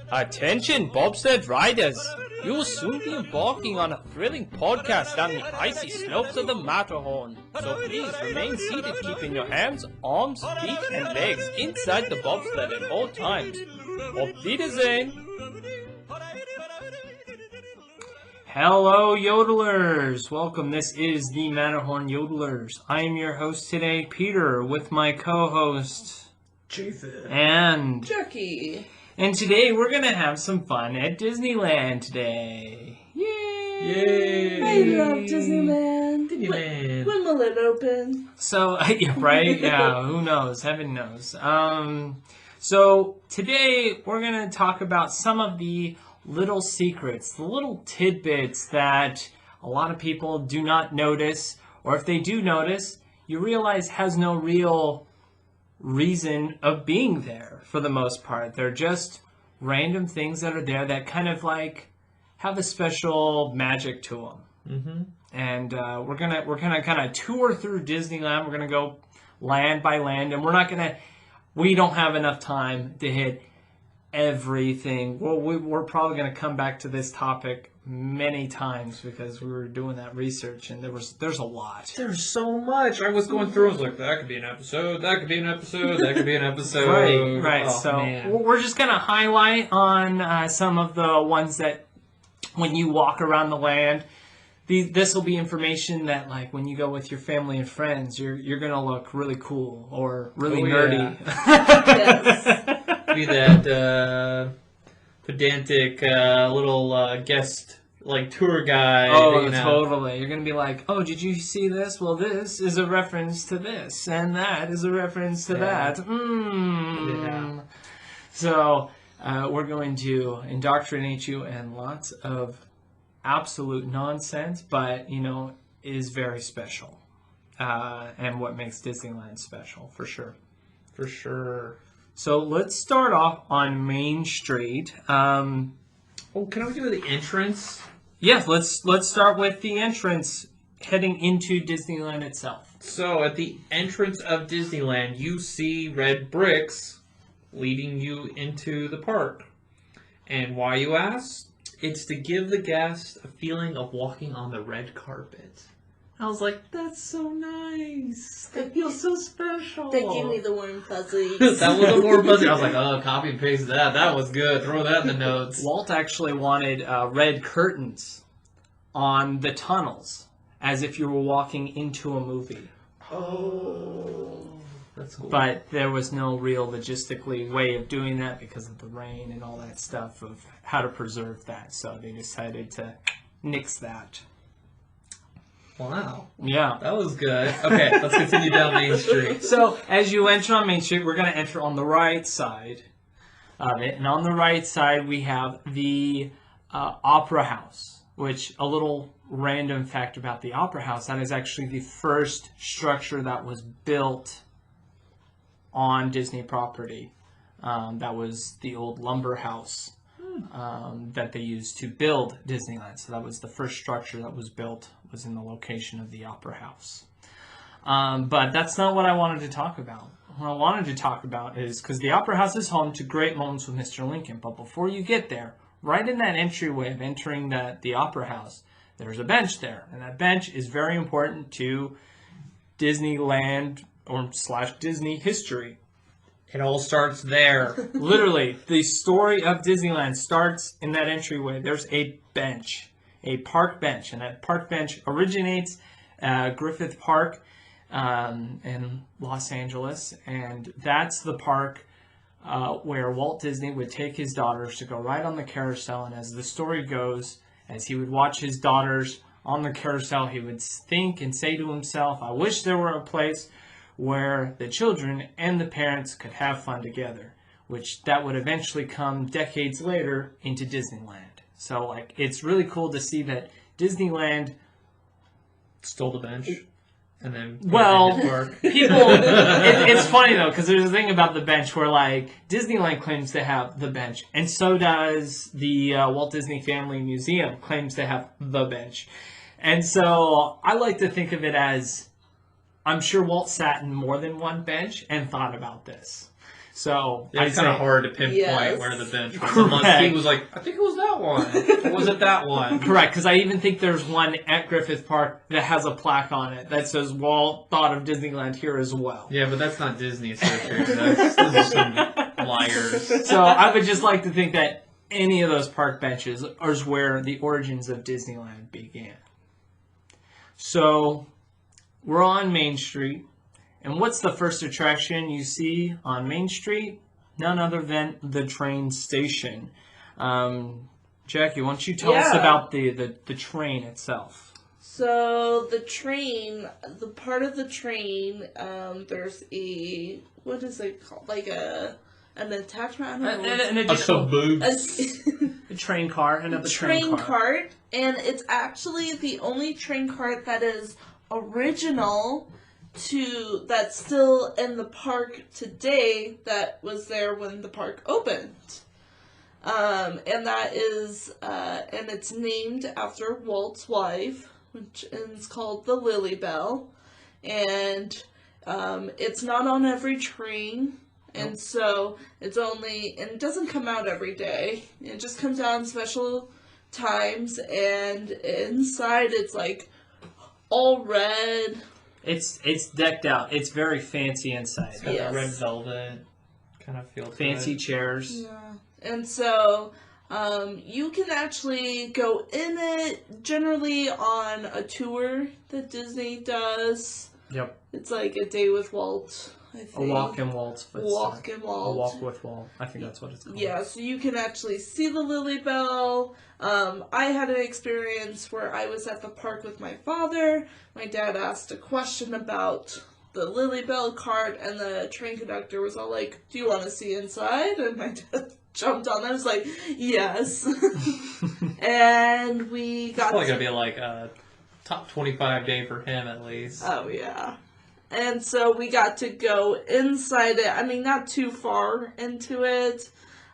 Attention bobsled riders! You will soon be embarking on a thrilling podcast down the icy slopes of the Matterhorn. So please remain seated, keeping your hands, arms, feet, and legs inside the bobsled at all times. Auf Wiedersehen! Hello, Yodelers! Welcome. This is the Matterhorn Yodelers. I am your host today, Peter, with my co-host, Jason and Jerky. And today we're going to have some fun at Disneyland today. Yay! Yay! I love Disneyland. Disneyland. When will it open? So, yeah, right? Yeah, who knows? Heaven knows. So today we're going to talk about some of the little secrets, the little tidbits that a lot of people do not notice, or if they do notice, you realize has no real reason of being there for the most part. They're just random things that are there that kind of like have a special magic to them. Mm-hmm. And we're gonna kind of tour through Disneyland. We're gonna go land by land, and we don't have enough time to hit everything. Well, we're probably gonna come back to this topic many times because we were doing that research, and there's a lot. There's so much. I was going through. I was like, that could be an episode. That could be an episode. That could be an episode. Right. Oh, So man. we're just gonna highlight on some of the ones that when you walk around the land. This will be information that, like, when you go with your family and friends, you're gonna look really cool or really nerdy. Yes. Be that pedantic little guest, like tour guide. Oh, you know. totally. You're gonna be like, oh, did you see this? Well, this is a reference to this, and that is a reference to that. Yeah. So we're going to indoctrinate you in lots of absolute nonsense, but is very special, and what makes Disneyland special for sure. For sure. So let's start off on Main Street. Oh, can we do the entrance? Yes, let's start with the entrance heading into Disneyland itself. So at the entrance of Disneyland, you see red bricks leading you into the park. And why, you ask? It's to give the guest a feeling of walking on the red carpet. I was like, that's so nice. That feels so special. They gave me the warm fuzzies. That was a warm fuzzy. I was like, oh, copy and paste that. That was good. Throw that in the notes. Walt actually wanted red curtains on the tunnels, as if you were walking into a movie. Oh, that's cool. But there was no real logistically way of doing that because of the rain and all that stuff of how to preserve that. So they decided to nix that. Wow. Yeah. That was good. Okay, let's continue down Main Street. So as you enter on Main Street, we're going to enter on the right side of it. And on the right side, we have the Opera House, which a little random fact about the Opera House, that is actually the first structure that was built on Disney property. That was the old lumber house that they used to build Disneyland. So that was the first structure that was built, was in the location of the Opera House. But that's not what I wanted to talk about. What I wanted to talk about is, because the Opera House is home to great moments with Mr. Lincoln, but before you get there, right in that entryway of entering the Opera House, there's a bench there. And that bench is very important to Disneyland or / Disney history. It all starts there. Literally, the story of Disneyland starts in that entryway. There's a bench, a park bench, and that park bench originates Griffith Park in Los Angeles, and that's the park where Walt Disney would take his daughters to go ride on the carousel. And as the story goes, as he would watch his daughters on the carousel, he would think and say to himself, I wish there were a place where the children and the parents could have fun together, which that would eventually come decades later into Disneyland. So, like, it's really cool to see that Disneyland Stole the bench. And then Well, people, it's funny though, because there's a thing about the bench where, like, Disneyland claims to have the bench, and so does the Walt Disney Family Museum claims to have the bench. And so I like to think of it as, I'm sure Walt sat in more than one bench and thought about this. So Yeah, it's kind of hard to pinpoint Yes. where the bench was. Correct. Unless he was like, I think it was that one. Or was it that one? Correct, because I even think there's one at Griffith Park that has a plaque on it that says Walt thought of Disneyland here as well. Yeah, but that's not Disney Secrets. Those are some liars. So I would just like to think that any of those park benches is where the origins of Disneyland began. So we're on Main Street. And what's the first attraction you see on Main Street? None other than the train station. Jackie, why don't you tell us about the train itself? So the train, the part of the train, there's a, what is it called? Like an attachment? I don't know. An A additional caboose. a train car, another train car. cart, and it's actually the only train cart that is original that's still in the park today that was there when the park opened. And that is, and it's named after Walt's wife, which is called the Lily Bell. And, it's not on every train. And so and it doesn't come out every day. It just comes out on special times, and inside it's like all red. It's decked out. It's very fancy inside. It's got that red velvet kind of feel to Fancy it. chairs. Yeah. And so you can actually go in it generally on a tour that Disney does. Yep. It's like a day with Walt, I think. A walk in Walt's footsteps. Walk in Walt. A walk with Walt. I think that's what it's called. Yeah, so you can actually see the Lily Bell. I had an experience where I was at the park with my father. My dad asked a question about the Lily Bell cart, and the train conductor was all like, "Do you want to see inside?" And my dad jumped on. I was like, "Yes." And we got. It's probably gonna be like a top 25 day for him at least. Oh yeah. And so we got to go inside it. I mean, not too far into it.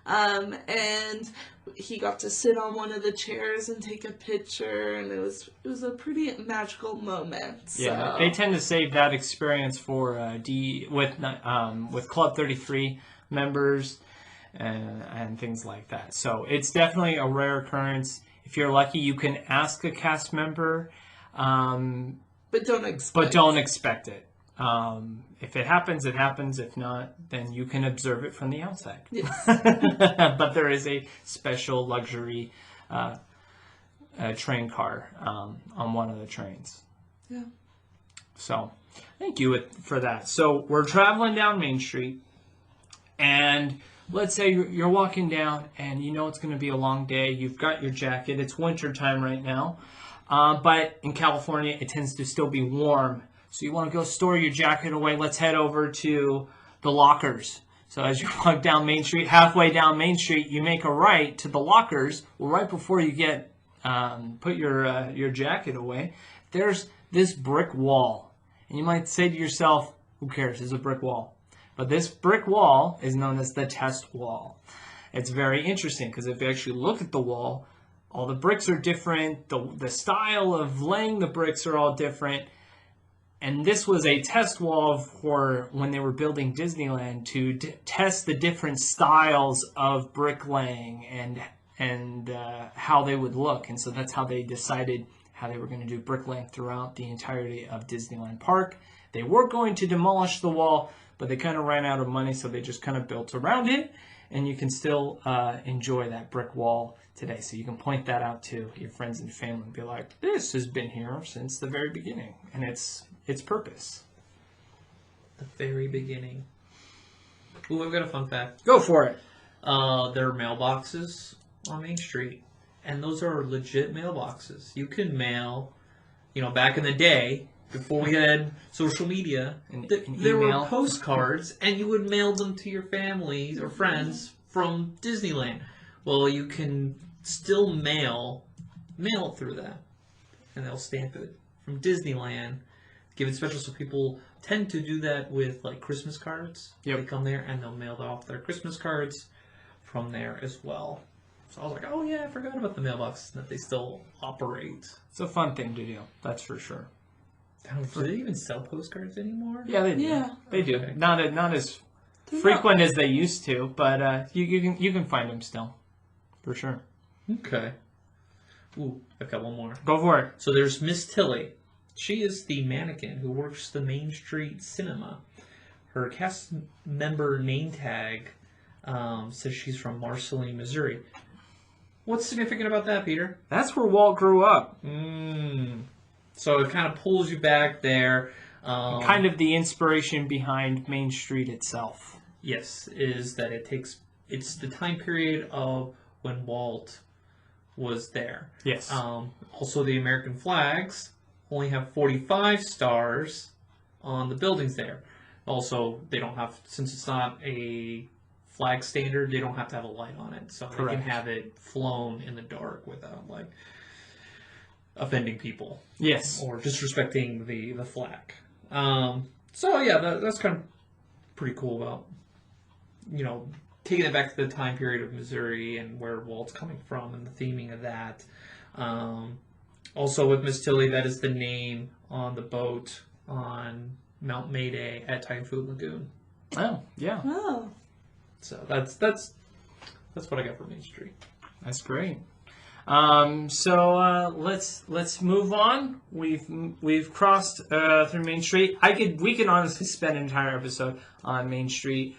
And he got to sit on one of the chairs and take a picture, and it was a pretty magical moment. So. Yeah, they tend to save that experience for with Club 33 members and things like that. So it's definitely a rare occurrence. If you're lucky, you can ask a cast member, But don't expect. it. If it happens, it happens. If not, then you can observe it from the outside. Yes. But there is a special luxury train car on one of the trains. Yeah. So, thank you for that. So, we're traveling down Main Street, and let's say you're walking down, and you know it's going to be a long day. You've got your jacket. It's winter time right now. But in California, it tends to still be warm. So you want to go store your jacket away. Let's head over to the lockers. So as you walk down Main Street, halfway down Main Street, you make a right to the lockers. Well, right before you get put your jacket away, there's this brick wall. And you might say to yourself, who cares? It's a brick wall. But this brick wall is known as the test wall. It's very interesting because if you actually look at the wall, all the bricks are different. The style of laying the bricks are all different. And this was a test wall for when they were building Disneyland to test the different styles of bricklaying and how they would look. And so that's how they decided how they were going to do bricklaying throughout the entirety of Disneyland Park. They were going to demolish the wall, but they kind of ran out of money, so they just kind of built around it. And you can still enjoy that brick wall today. So you can point that out to your friends and family and be like, this has been here since the very beginning. And its purpose. The very beginning. Ooh, I've got a fun fact. Go for it. There are mailboxes on Main Street, and those are legit mailboxes. You can mail, back in the day, before we had social media, there were postcards, and you would mail them to your family or friends from Disneyland. Well, you can still mail it through that, and they'll stamp it from Disneyland. Give it special, so people tend to do that with like Christmas cards. Yep. They come there and they'll mail off their Christmas cards from there as well. So I was like, oh yeah, I forgot about the mailbox that they still operate. It's a fun thing to do, that's for sure. Do they even sell postcards anymore? Yeah, they do. Yeah. They do. Okay. Not as frequent as they used to, but you can find them still, for sure. Okay. Ooh, I've got one more. Go for it. So there's Miss Tilly. She is the mannequin who works the Main Street Cinema. Her cast member name tag says she's from Marceline, Missouri. What's significant about that, Peter? That's where Walt grew up. So it kind of pulls you back there. Kind of the inspiration behind Main Street itself. Yes, is that it's the time period of when Walt was there. Yes. Also, the American flags only have 45 stars on the buildings there. Also, they don't have, since it's not a flag standard, they don't have to have a light on it. So Correct. They can have it flown in the dark without, like, offending people. Yes. Or disrespecting the flag. So, yeah, that's kind of pretty cool about, taking it back to the time period of Missouri and where Walt's coming from and the theming of that. Also with Miss Tilly, that is the name on the boat on Mount Mayday at Typhoon Lagoon. Oh, yeah. Oh. So that's what I got for Main Street. That's great. So let's move on. We've crossed through Main Street. We could honestly spend an entire episode on Main Street.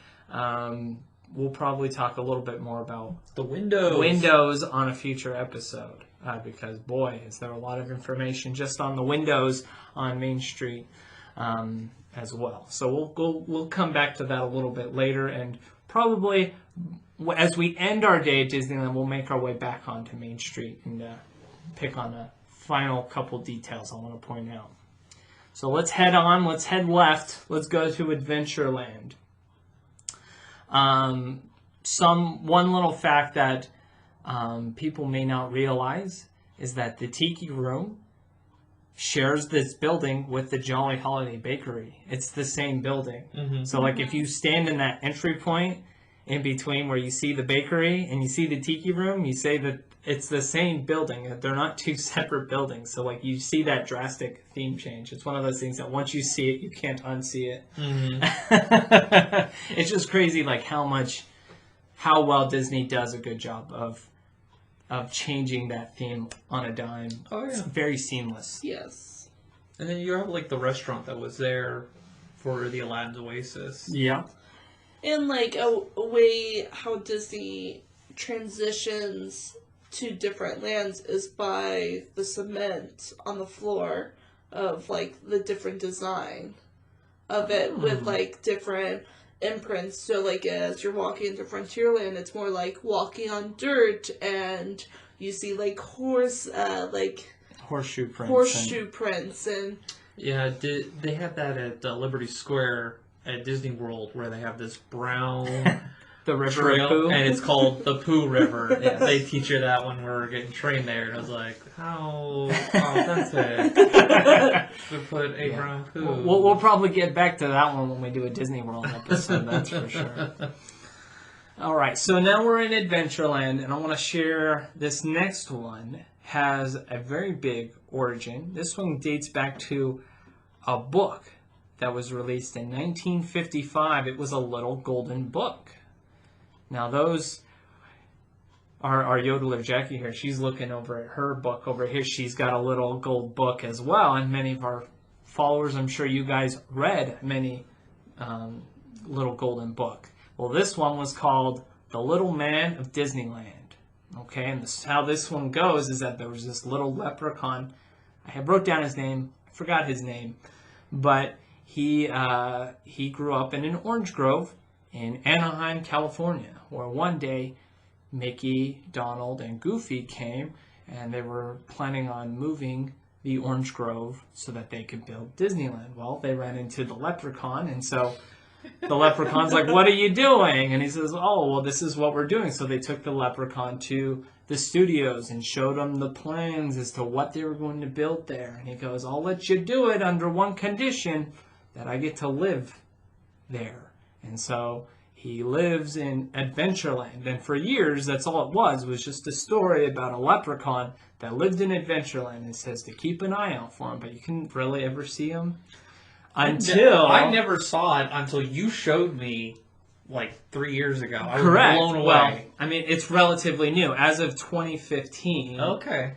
We'll probably talk a little bit more about The windows on a future episode because boy, is there a lot of information just on the windows on Main Street as well. So we'll come back to that a little bit later, and probably as we end our day at Disneyland, we'll make our way back onto Main Street and pick on a final couple details I want to point out. So let's head on. Let's head left. Let's go to Adventureland. One little fact that people may not realize is that the Tiki Room shares this building with the Jolly Holiday Bakery. It's the same building. Mm-hmm. So like if you stand in that entry point in between where you see the bakery and you see the Tiki Room, you say that it's the same building. They're not two separate buildings. So like you see that drastic theme change. It's one of those things that once you see it, you can't unsee it. Mm-hmm. It's just crazy like how well Disney does a good job of changing that theme on a dime. Oh, yeah. It's very seamless. Yes. And then you have like the restaurant that was there for the Aladdin's Oasis. Yeah. And like a way how Disney transitions to different lands is by the cement on the floor of like the different design of it with like different imprints. So like as you're walking into Frontierland, it's more like walking on dirt, and you see like Horseshoe prints. And Yeah, they had that at Liberty Square at Disney World where they have this brown the river trail, of Pooh. and it's called the Pooh River. Yeah, they teach you that when we were getting trained there, and I was like, how authentic to put a brown Pooh. We'll probably get back to that one when we do a Disney World episode, that's for sure. All right, so now we're in Adventureland, and I want to share this next one has a very big origin. This one dates back to a book that was released in 1955. It was a little golden book. Now those are our Yodeler Jackie here. She's looking over at her book over here. She's got a little gold book as well, and many of our followers, I'm sure you guys read many little golden book. Well, this one was called The Little Man of Disneyland. Okay, and how this one goes is that there was this little leprechaun. I wrote down his name. I forgot his name. But he grew up in an orange grove in Anaheim, California, where one day Mickey, Donald, and Goofy came, and they were planning on moving the orange grove so that they could build Disneyland. Well, they ran into the leprechaun, and so the leprechaun's like, "What are you doing?" And he says, "Oh, well, this is what we're doing." So they took the leprechaun to the studios and showed him the plans as to what they were going to build there. And he goes, "I'll let you do it under one condition, that I get to live there." And so he lives in Adventureland. And for years, that's all it was just a story about a leprechaun that lived in Adventureland. It says to keep an eye out for him, but you couldn't really ever see him. Until I never saw it until you showed me like 3 years ago. I was Correct. blown away. Well, I mean, it's relatively new. As of 2015, Okay.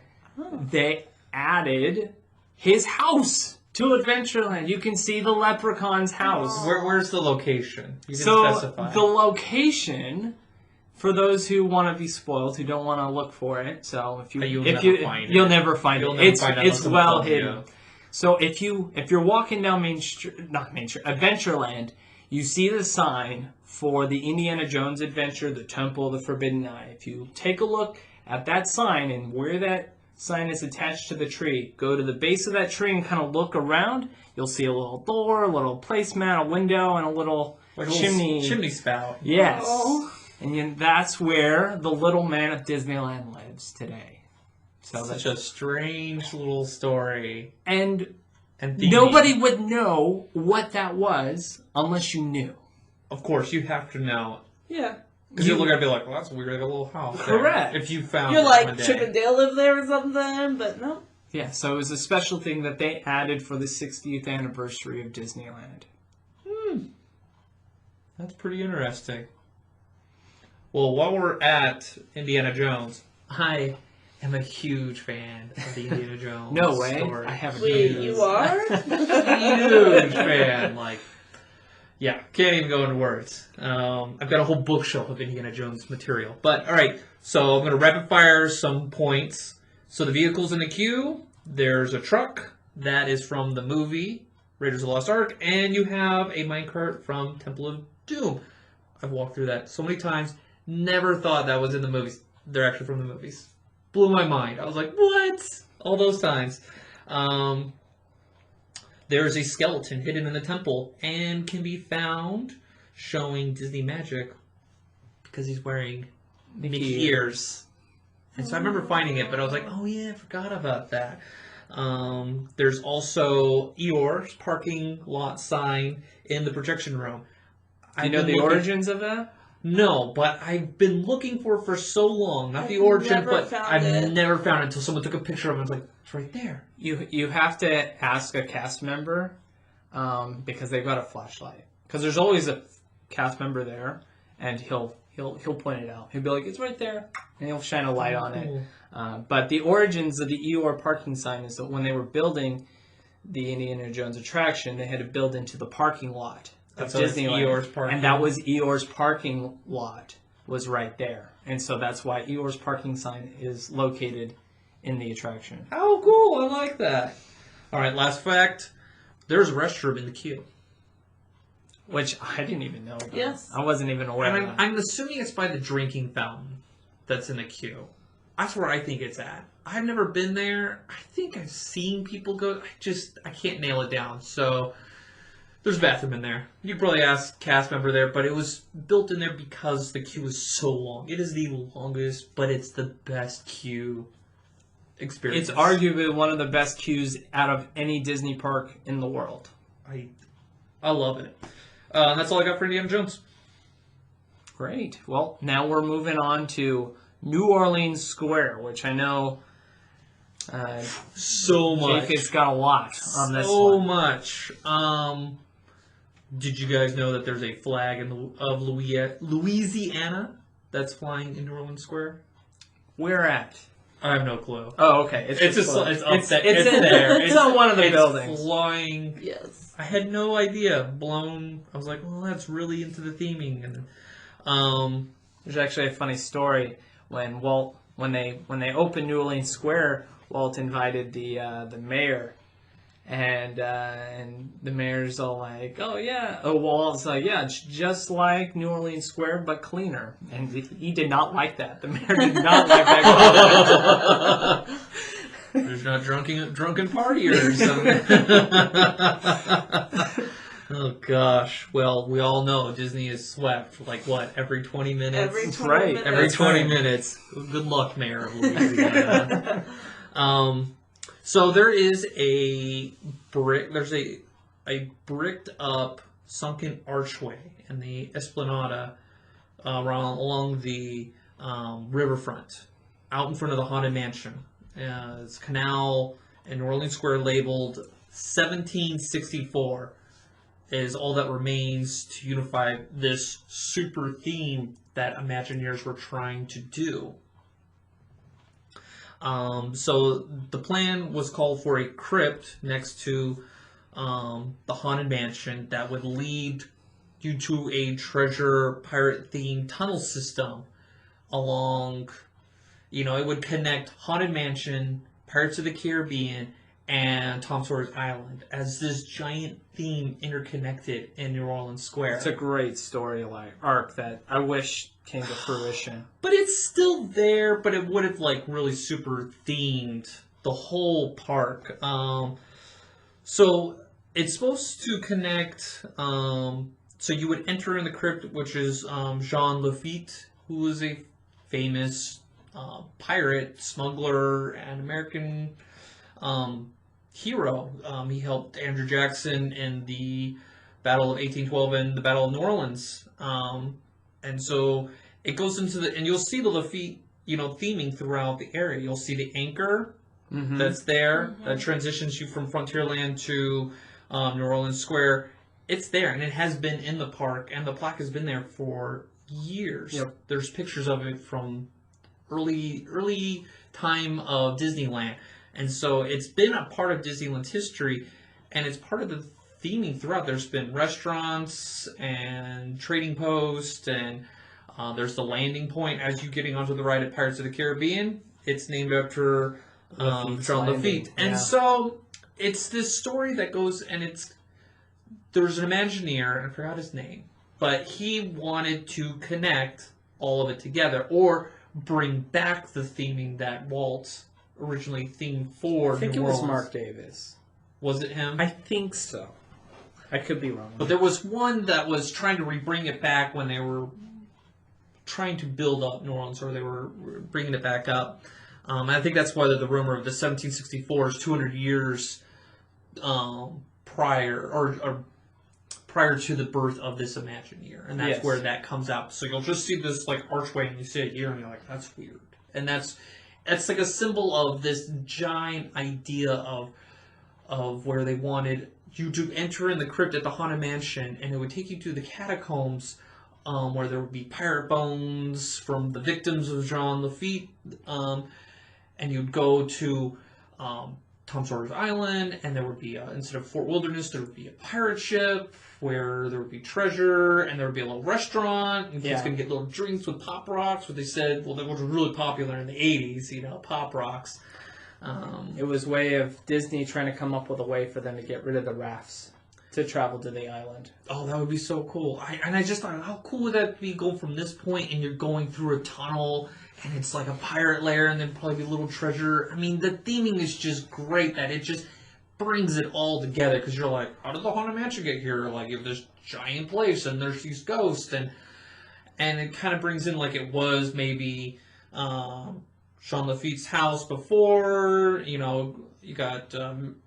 they added his house to Adventureland. You can see the leprechaun's house. Where's the location? You didn't So specify. the location, for those who want to be spoiled, who don't want to look for it, so You'll never find it. you'll never find You'll it. never It's find it it's unless someone well tells you. hidden. So if you're walking down Adventureland, you see the sign for the Indiana Jones adventure, the Temple of the Forbidden Eye. If you take a look at that sign and where that sign is attached to the tree, go to the base of that tree and kind of look around. You'll see a little door, a little placemat, a window, and a little chimney spout. Yes. Oh. And that's where the little man of Disneyland lives today. So Such a strange little story. And theming. nobody would know what that was unless you knew. Of course, you have to know. Yeah. Because you look at it and be like, well, that's weird, like a little house. there. Correct. If you found You're it like, one day. Chip and Dale live there or something, but no. Yeah, so it was a special thing that they added for the 60th anniversary of Disneyland. That's pretty interesting. Well, while we're at Indiana Jones, I am a huge fan of the Indiana Jones No way. story. I haven't Wait, heard you this. are? Huge fan. Like, yeah, can't even go into words. I've got a whole bookshelf of Indiana Jones material. But, all right, so I'm going to rapid fire some points. So the vehicles in the queue, there's a truck that is from the movie Raiders of the Lost Ark, and you have a minecart from Temple of Doom. I've walked through that so many times. Never thought that was in the movies. They're actually from the movies. Blew my mind. I was like, what? All those times. There's a skeleton hidden in the temple and can be found showing Disney magic because he's wearing Mickey ears. And so I remember finding it, but I was like, oh yeah, I forgot about that. There's also Eeyore's parking lot sign in the projection room. Do you know the origins of that? No, but I've been looking for so long. Not the I've origin, never but found I've it. never found it until someone took a picture of it and was like, it's right there. You have to ask a cast member because they've got a flashlight. Because there's always a cast member there, and he'll point it out. He'll be like, it's right there, and he'll shine a light on it. But the origins of the Eeyore parking sign is that when they were building the Indiana Jones attraction, they had to build into the parking lot of So it's Disneyland. Eeyore's parking. And that was Eeyore's parking lot was right there. And so that's why Eeyore's parking sign is located in the attraction. How cool! I like that. All right, last fact. There's a restroom in the queue. Which I didn't even know about. Yes. I wasn't even aware And of that. I'm assuming it's by the drinking fountain that's in the queue. That's where I think it's at. I've never been there. I think I've seen people go. I can't nail it down. So there's a bathroom in there. You could probably ask cast member there, but it was built in there because the queue is so long. It is the longest, but it's the best queue experience. It's arguably one of the best queues out of any Disney park in the world. I love it. That's all I got for Indiana Jones. Great. Well, now we're moving on to New Orleans Square, which I know So much. Jacob's got a lot on this So one. much. Did you guys know that there's a flag of Louisiana that's flying in New Orleans Square? Where at? I have no clue. Oh, okay. It's just close. it's up there. It's in there. It's on one of the it's buildings. flying. Yes. I had no idea. Blown. I was like, well, that's really into the theming. And There's actually a funny story when they opened New Orleans Square. Walt invited the mayor, and the mayor's all like, "Oh yeah." Oh, Walt's like, "Yeah, it's just like New Orleans Square, but cleaner." And he did not like that. The mayor did not like that. there's not drunken partiers. Oh gosh. Well, we all know Disney is swept like what every 20 minutes. Every That's 20 right. minutes. Every That's 20 right. minutes. Good luck, Mayor of Louisiana. So there is a brick. There's a bricked up sunken archway in the Esplanade along the riverfront, out in front of the Haunted Mansion. It's canal in New Orleans Square labeled 1764. is all that remains to unify this super theme that Imagineers were trying to do. So the plan was called for a crypt next to the Haunted Mansion that would lead you to a treasure pirate-themed tunnel system along, it would connect Haunted Mansion, Pirates of the Caribbean, and Tom Sawyer's Island as this giant theme interconnected in New Orleans Square. It's a great story arc that I wish came to fruition. But it's still there, but it would have really super themed the whole park. So it's supposed to connect. So you would enter in the crypt, which is Jean Lafitte, who was a famous pirate, smuggler, and American hero. He helped Andrew Jackson in the Battle of 1812 and the Battle of New Orleans. And so it goes into and you'll see the Lafitte, theming throughout the area. You'll see the anchor that's there that transitions you from Frontierland to New Orleans Square. It's there, and it has been in the park, and the plaque has been there for years. Yep. There's pictures of it from early time of Disneyland. And so it's been a part of Disneyland's history, and it's part of the theming throughout. There's been restaurants and trading posts, and there's the landing point as you getting onto the ride at Pirates of the Caribbean. It's named after Jean Lafitte. And so it's this story that goes, and there's an Imagineer, I forgot his name, but he wanted to connect all of it together, or bring back the theming that Walt originally themed for. I think New it was Orleans. Mark Davis. Was it him? I think so. I could be wrong. But there was one that was trying to bring it back when they were trying to build up New Orleans, or they were bringing it back up. And I think that's why the rumor of the 1764 is 200 years prior, or prior to the birth of this Imagineer, and that's where that comes out. So you'll just see this archway, and you see it here, and you're like, that's weird. And that's like a symbol of this giant idea of where they wanted you to enter in the crypt at the Haunted Mansion, and it would take you to the catacombs, where there would be pirate bones from the victims of Jean Lafitte, and you'd go to Tom Sawyer's Island, and there would be, instead of Fort Wilderness, there would be a pirate ship where there would be treasure, and there would be a little restaurant, and kids can get little drinks with Pop Rocks, what they said, that was really popular in the 80s, Pop Rocks. It was a way of Disney trying to come up with a way for them to get rid of the rafts to travel to the island. Oh, that would be so cool. I just thought, how cool would that be, go from this point, and you're going through a tunnel, and it's like a pirate lair, and then probably a little treasure. I mean, the theming is just great, that it just brings it all together, because you're like, how did the Haunted Mansion get here? Like, if this giant place, and there's these ghosts, and it kind of brings in, like, it was maybe Jean Lafitte's house before, you got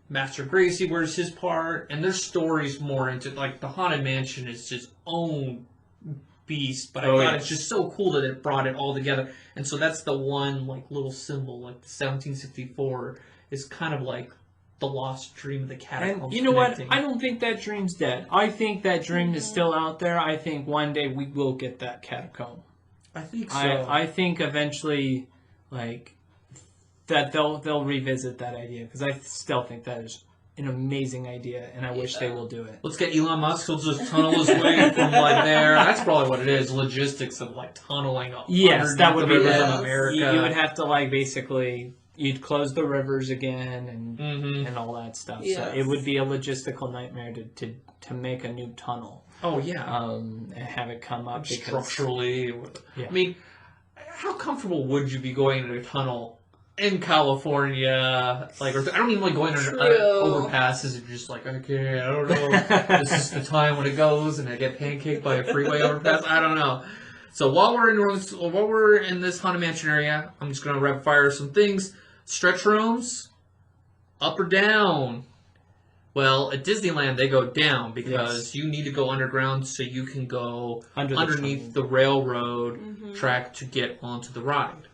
Master Gracie, where's his part, and there's stories more into, like, the Haunted Mansion is its own beast, but I thought it's just so cool that it brought it all together. And so that's the one, little symbol, the 1764 is kind of like the lost dream of the catacombs. And you know what? I don't think that dream's dead. I think that dream is still out there. I think one day we will get that catacomb. I think so. I think eventually, that they'll revisit that idea, because I still think that is an amazing idea, and I wish they will do it. Let's get Elon Musk. He'll just tunnel his way from there. That's probably what it is. Logistics of tunneling up. Yes, that would be rivers it. in America. You would have to basically, you'd close the rivers again and all that stuff. Yes. So it would be a logistical nightmare to make a new tunnel. Oh yeah. And have it come up Structurally. Yeah. I mean, how comfortable would you be going into a tunnel in California? I don't even going under overpasses. And just okay, I don't know. This is the time when it goes, and I get pancaked by a freeway overpass. I don't know. So while we're in this Haunted Mansion area, I'm just gonna rapid fire some things. Stretch rooms, up or down? Well, at Disneyland they go down, because you need to go underground so you can go underneath the railroad track to get onto the ride.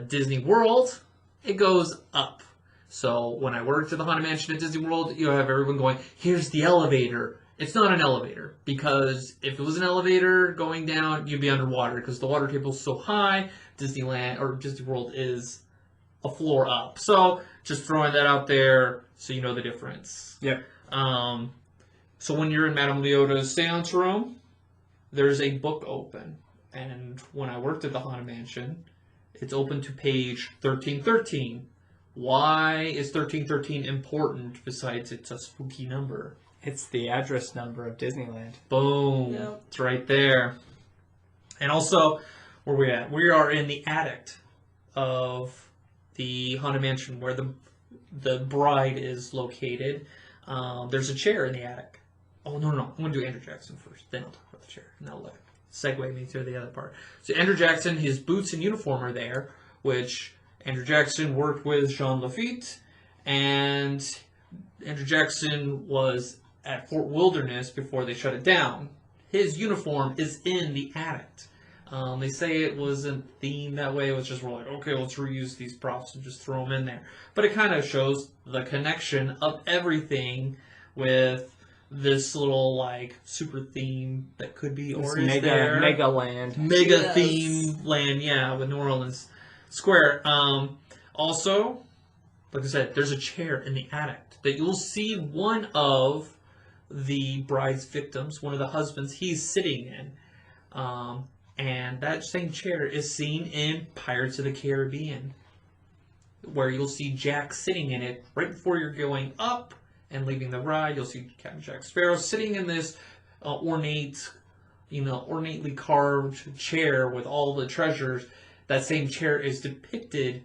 Disney World, it goes up. So when I worked at the Haunted Mansion at Disney World, you have everyone going, here's the elevator. It's not an elevator, because if it was an elevator going down, you'd be underwater, because the water table is so high. Disneyland, or Disney World, is a floor up. So, just throwing that out there so you know the difference. Yep. So when you're in Madame Leota's seance room, there's a book open. And when I worked at the Haunted Mansion, it's open to page 1313. Why is 1313 important besides it's a spooky number? It's the address number of Disneyland. Boom. Yeah. It's right there. And also, where we at? We are in the attic of the Haunted Mansion where the bride is located. There's a chair in the attic. Oh, no. I'm going to do Andrew Jackson first. Then I'll talk about the chair. And that'll segue me to the other part. So Andrew Jackson, his boots and uniform are there, which Andrew Jackson worked with Jean Lafitte. And Andrew Jackson was at Fort Wilderness before they shut it down. His uniform is in the attic. They say it wasn't themed that way. It was just, we're like, okay, let's reuse these props and just throw them in there. But it kind of shows the connection of everything with this little, like, super theme that could be or is there. Mega land. Mega Yes. theme land, yeah, with New Orleans Square. Also, like I said, there's a chair in the attic that you'll see one of the bride's victims, one of the husbands, he's sitting in. And that same chair is seen in Pirates of the Caribbean, where you'll see Jack sitting in it right before you're going up and leaving the ride. You'll see Captain Jack Sparrow sitting in this ornately carved chair with all the treasures. That same chair is depicted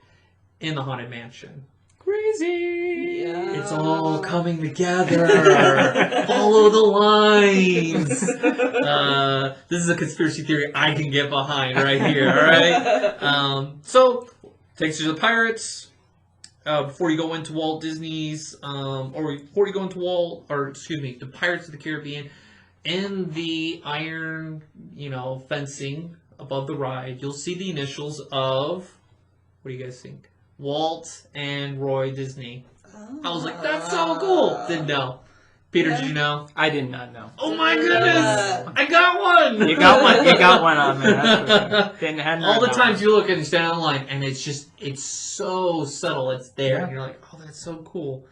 in the Haunted Mansion. Crazy. Yeah. It's all coming together. Follow the lines. This is a conspiracy theory I can get behind right here. All right. So takes you to the Pirates. Before you go into Walt Disney's, or before you go into the Pirates of the Caribbean, in the iron, fencing above the ride, you'll see the initials of, what do you guys think? Walt and Roy Disney. I was like, that's so cool. Didn't know. Peter, did you know? I did not know. Oh my goodness! I got one! You got one. You got one on there. That's for sure. All the times you look and you stand online, and it's so subtle. It's there, and you're like, oh, that's so cool.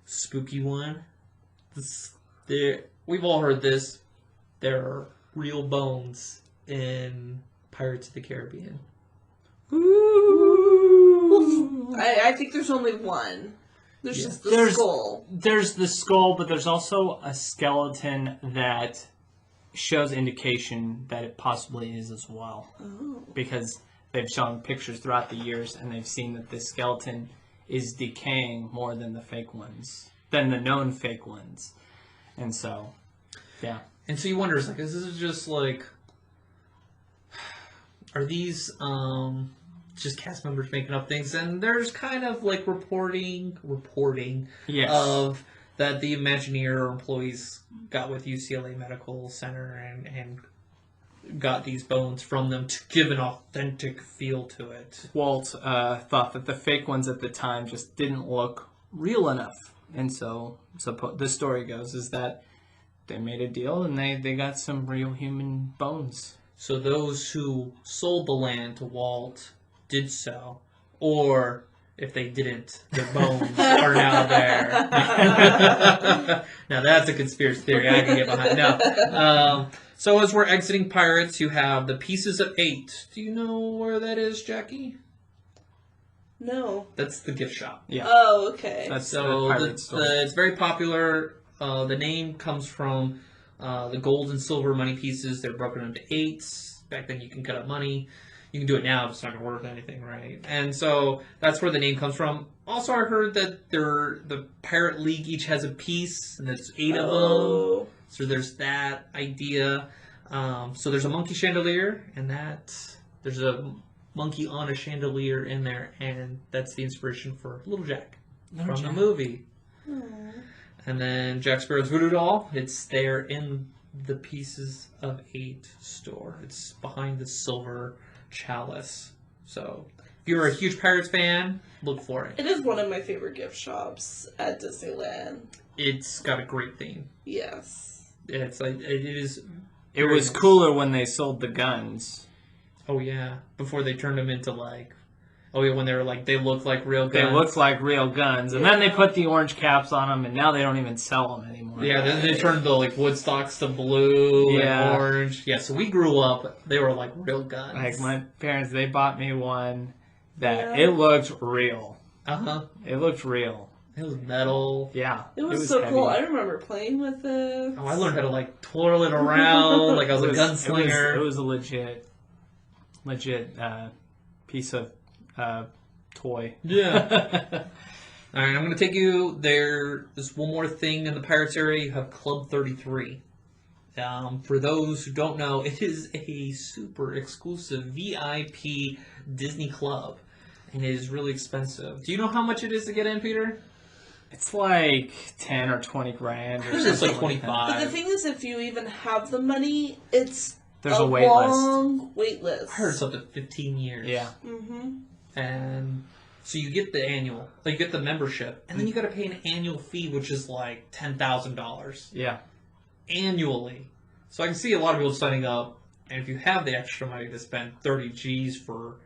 Spooky one. We've all heard this. There are real bones in Pirates of the Caribbean. Ooh. I think there's only one. There's just the skull. There's the skull, but there's also a skeleton that shows indication that it possibly is as well. Oh. Because they've shown pictures throughout the years, and they've seen that this skeleton is decaying more than the known fake ones. And so, yeah. And so you wonder, is this just like, are these just cast members making up things? And there's kind of like reporting Yes. of that the Imagineer employees got with UCLA Medical Center and got these bones from them to give an authentic feel to it. Walt thought that the fake ones at the time just didn't look real enough. And so the story goes is that they made a deal and they got some real human bones. So those who sold the land to Walt did so, or if they didn't, their bones are now there. Now that's a conspiracy theory I can get behind. No. So as we're exiting Pirates, you have the Pieces of 8. Do you know where that is, Jackie? No. That's the gift shop. Yeah. Oh, okay. That's So the pirate store. it's very popular. The name comes from the gold and silver money pieces. They're broken into 8s. Back then you can cut up money. You can do it now, it's not going to worth anything, right? And so that's where the name comes from. Also, I heard that the Pirate League each has a piece, and it's 8 of them. So there's that idea. So there's a monkey chandelier, and there's a monkey on a chandelier in there, and that's the inspiration for Little Jack from the movie. Aww. And then Jack Sparrow's voodoo doll, it's there in the Pieces of 8 store. It's behind the silver chalice. So if you're a huge Pirates fan, look for it. It is one of my favorite gift shops at Disneyland. it's got a great theme. Yes. It's like it is. It was cooler when they sold the guns. Oh yeah, before they turned them into like. Oh yeah, when they were like they look like real guns. They looked like real guns, and then they put the orange caps on them, and now they don't even sell them anymore. Yeah, then they turned the like Woodstocks to blue Yeah. and orange. Yeah, so we grew up. They were like real guns. Like my parents, they bought me one that Yeah. it looked real. Uh-huh. It looked real. It was metal. Yeah, It was so heavy. cool. I remember playing with it. Oh, I learned how to like twirl it around like I was a gunslinger. It was a legit piece of toy. Yeah. All right, I'm going to take you there. There's one more thing in the Pirates area. You have Club 33. For those who don't know, it is a super exclusive VIP Disney club, and it is really expensive. Do you know how much it is to get in, Peter? It's like 10 or 20 grand. Or It's like something 25. But the thing is, if you even have the money, it's There's a wait list. long wait list. I heard it's up to 15 years. Yeah. Mm-hmm. And so you get the annual, like you get the membership, and then you got to pay an annual fee, which is like $10,000 Yeah. annually. So I can see a lot of people signing up, and if you have the extra money to spend 30 G's for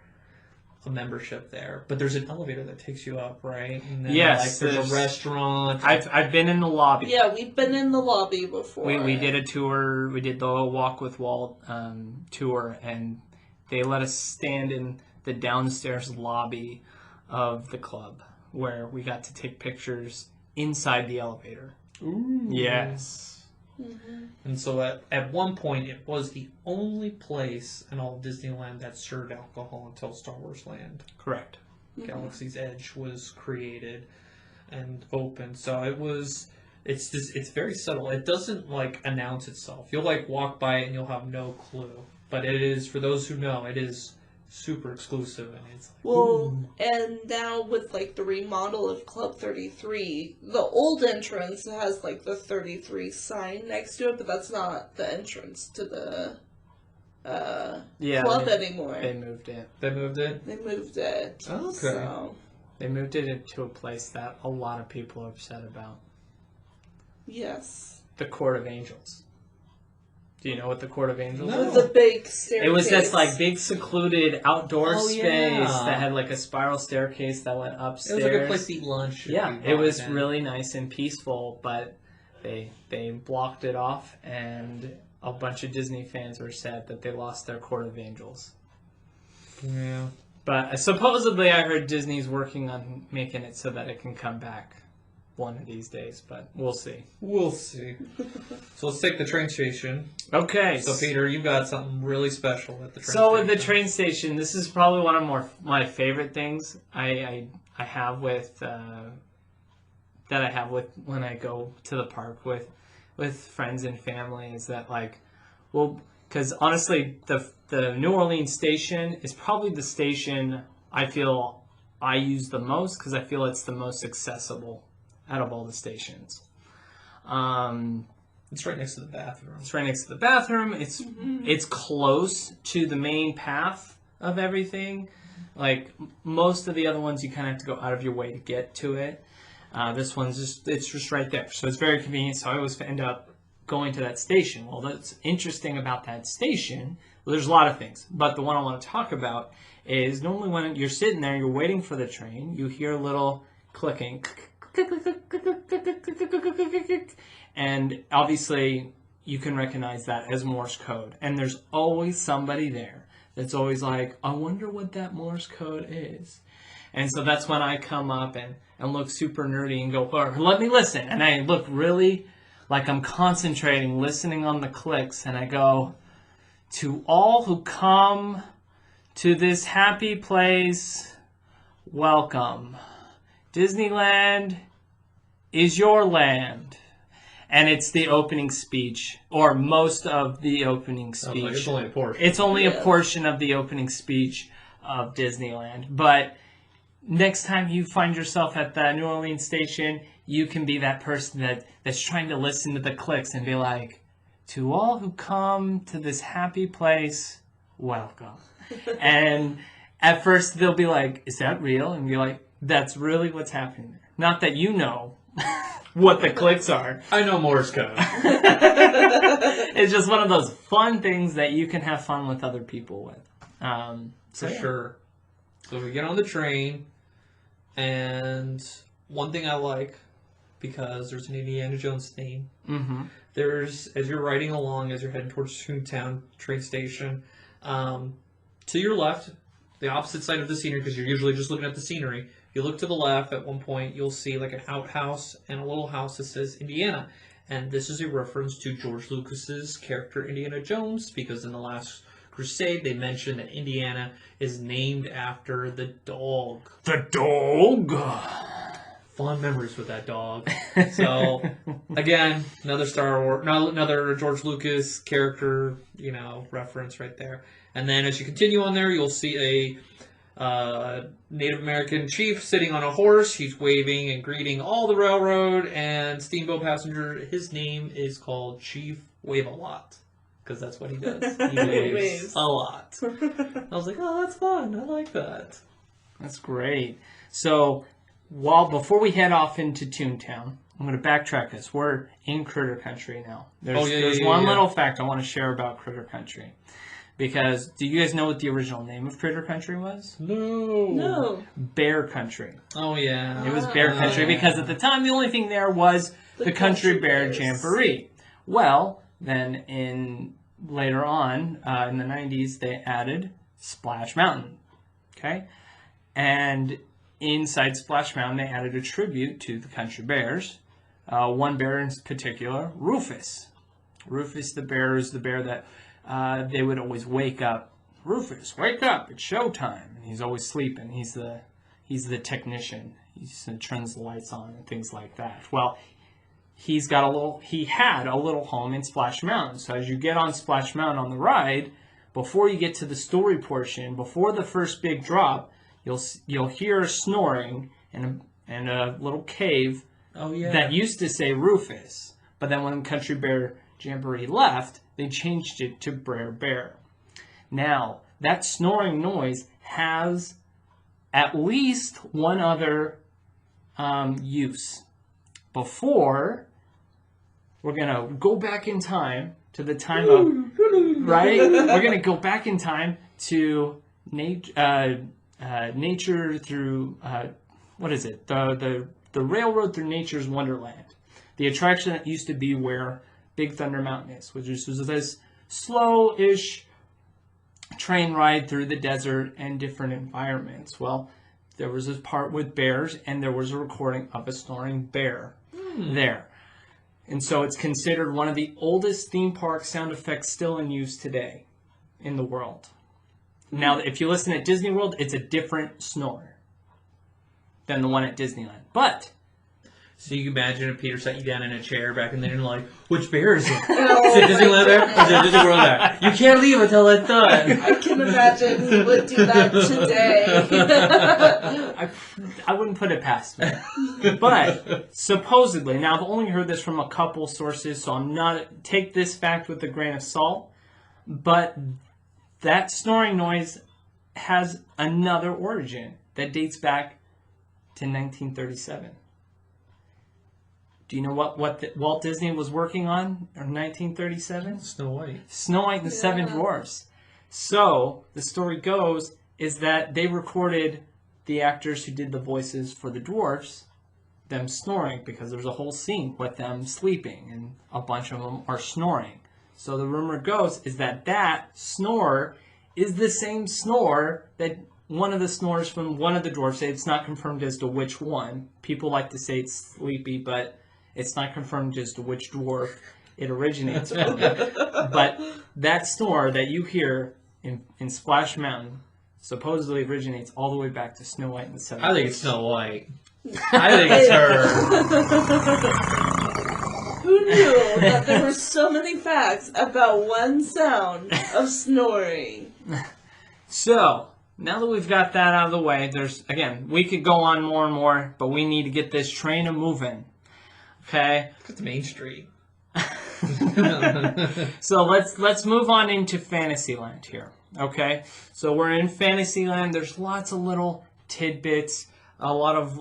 a membership there, but there's an elevator that takes you up, right? And then Yes, like, there's a restaurant. I've been in the lobby. Yeah, we've been in the lobby before. We did a tour. We did the Walk with Walt tour, and they let us stand in the downstairs lobby of the club, where we got to take pictures inside the elevator. Ooh. Yes. Mm-hmm. And so at one point, it was the only place in all of Disneyland that served alcohol until Star Wars Land. Correct. Galaxy's Edge was created and opened. So it's very subtle. It doesn't like announce itself. You'll like walk by it and you'll have no clue. But it is, for those who know, it is super exclusive, and it's like, Well, and now with like the remodel of Club 33, the old entrance has like the 33 sign next to it, but that's not the entrance to the club anymore. They moved it. they moved it. They moved it. Okay. So, They moved it into a place that a lot of people are upset about. yes. The Court of Angels. Do you know what the Court of Angels No. is? With the big staircase. It was this like big secluded outdoor Oh, space yeah. that had like a spiral staircase that went It upstairs. was like a place to eat lunch. Yeah, if you it was walked in. really nice and peaceful, but they blocked it off, and a bunch of Disney fans were sad that they lost their Court of Angels. Yeah. But supposedly I heard Disney's working on making it so that it can come back one of these days, but we'll see. We'll see. So let's take the train station. Okay. So Peter, you got something really special at the train So station. with the train station, this is probably one of my favorite things I have with that I have with when I go to the park with friends and family is that like, well, because honestly the New Orleans station is probably the station I feel I use the most because I feel it's the most accessible out of all the stations. It's right next to the bathroom. It's right next to the bathroom. It's close to the main path of everything. Like most of the other ones, you kind of have to go out of your way to get to it. This one's just right there. So it's very convenient. So I always end up going to that station. Well, that's interesting about that station. Well, there's a lot of things, but the one I want to talk about is normally when you're sitting there, you're waiting for the train, you hear a little clicking. And obviously you can recognize that as Morse code. And there's always somebody there that's always like, I wonder what that Morse code is. And so that's when I come up and look super nerdy and go, let me listen. And I look really like I'm concentrating, listening on the clicks. And I go, to all who come to this happy place, welcome. Disneyland is your land. And it's the opening speech, or most of the opening speech. It's only a portion. It's only a portion of the opening speech of Disneyland. But next time you find yourself at the New Orleans station, you can be that person that's trying to listen to the clicks and be like, to all who come to this happy place, welcome. And at first they'll be like, is that real? And be like, that's really what's happening there. Not that you know what the clicks are. I know Morse code. It's just one of those fun things that you can have fun with other people with. For sure. So we get on the train, and one thing I like, because there's an Indiana Jones theme, there's, as you're riding along, as you're heading towards Toontown train station, to your left, the opposite side of the scenery, because you're usually just looking at the scenery, if you look to the left, at one point, you'll see like an outhouse and a little house that says Indiana. And this is a reference to George Lucas's character Indiana Jones, because in the Last Crusade, they mentioned that Indiana is named after the dog. The dog! Fond memories with that dog. So, again, another Star Wars, another George Lucas character, reference right there. And then as you continue on there, you'll see a Native American chief sitting on a horse. He's waving and greeting all the railroad and steamboat passengers. His name is called Chief Wave-A-Lot, because that's what he does. He waves a lot. I was like, oh, that's fun. I like that. That's great. So, before we head off into Toontown, I'm going to backtrack this. We're in Critter Country now. There's one little fact I want to share about Critter Country. Because, do you guys know what the original name of Critter Country was? No. Bear Country. Oh, yeah. It was Bear Country because at the time the only thing there was the Country Bear Jamboree. Well, then later on, in the 90s, they added Splash Mountain. Okay? And inside Splash Mountain, they added a tribute to the Country Bears. One bear in particular, Rufus. Rufus the bear is the bear that they would always wake up. Rufus, wake up! It's showtime. And he's always sleeping. He's the technician. He turns the lights on and things like that. Well, he had a little home in Splash Mountain. So as you get on Splash Mountain on the ride, before you get to the story portion, before the first big drop, you'll hear snoring in a little cave that used to say Rufus. But then when Country Bear Jamboree left, they changed it to Brer Bear. Now, that snoring noise has at least one other use. Before, we're going to go back in time to the time of, right? We're going to go back in time to nature through, what is it? The railroad through nature's wonderland. The attraction that used to be where Big Thunder Mountain is, which was this slow-ish train ride through the desert and different environments. Well, there was this part with bears, and there was a recording of a snoring bear there. And so it's considered one of the oldest theme park sound effects still in use today in the world. Now, if you listen at Disney World, it's a different snore than the one at Disneyland. But so you can imagine if Peter sat you down in a chair back in there and like, which bear is it? Is it Disneyland Bear? Or is it Disney World Bear? You can't leave until it's done. I can imagine he would do that today. I wouldn't put it past me. But supposedly, now I've only heard this from a couple sources, so I'm not take this fact with a grain of salt. But that snoring noise has another origin that dates back to 1937. Do you know what Walt Disney was working on in 1937? Snow White. Snow White and the Seven Dwarfs. So, the story goes is that they recorded the actors who did the voices for the dwarfs, them snoring, because there's a whole scene with them sleeping, and a bunch of them are snoring. So the rumor goes is that snore is the same snore that one of the snores from one of the dwarfs. It's not confirmed as to which one. People like to say it's Sleepy, but it's not confirmed as to which dwarf it originates from. But that snore that you hear in Splash Mountain supposedly originates all the way back to Snow White and the Seven Dwarfs. I think it's Snow White. I think it's her. Who knew that there were so many facts about one sound of snoring? So, now that we've got that out of the way, we could go on more and more, but we need to get this train moving. Okay? It's Main Street. So let's move on into Fantasyland here. Okay? So we're in Fantasyland. There's lots of little tidbits a lot of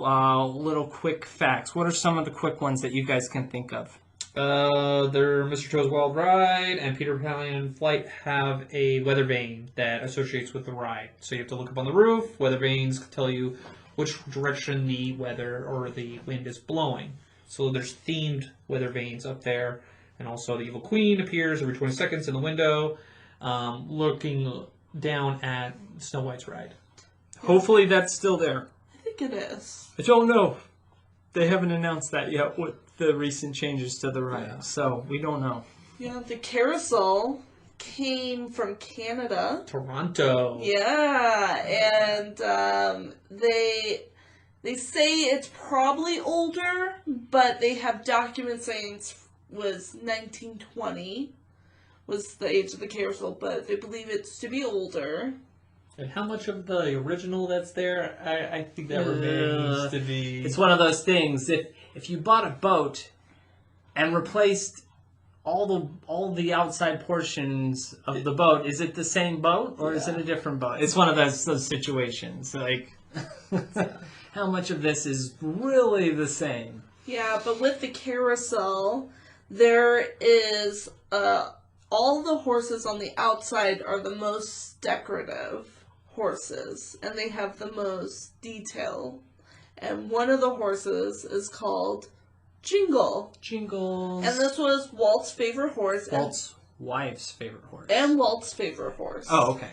little quick facts. What are some of the quick ones that you guys can think of? Their Mr. Toad's Wild Ride and Peter Pan Flight have a weather vane that associates with the ride. So you have to look up on the roof. Weather vanes tell you which direction the weather or the wind is blowing. So there's themed weather vanes up there. And also the Evil Queen appears every 20 seconds in the window, looking down at Snow White's ride. Hopefully that's still there. I think it is. I don't know. They haven't announced that yet with the recent changes to the ride, so we don't know. Yeah, the carousel came from Canada. Toronto. Yeah, and they say it's probably older, but they have documents saying it was 1920 was the age of the carousel, but they believe it's to be older. And how much of the original that's there, I think that remains to be... It's one of those things. If you bought a boat and replaced all the outside portions of the boat, is it the same boat or is it a different boat? It's one of those situations. Like, how much of this is really the same? Yeah, but with the carousel, there is all the horses on the outside are the most decorative horses, and they have the most detail. And one of the horses is called Jingle. Jingles. And this was Walt's favorite horse. Walt's wife's favorite horse. And Walt's favorite horse. Oh, okay.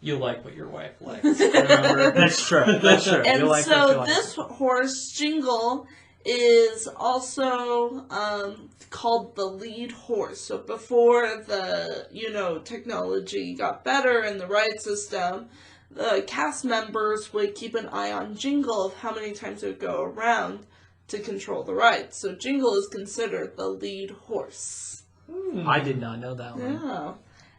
You like what your wife likes. Remember? That's true. That's true. And You like what so you like. this horse, Jingle, is also called the lead horse. So before the, technology got better and the ride system, the cast members would keep an eye on Jingle of how many times it would go around to control the ride. So Jingle is considered the lead horse. I did not know that one. Yeah.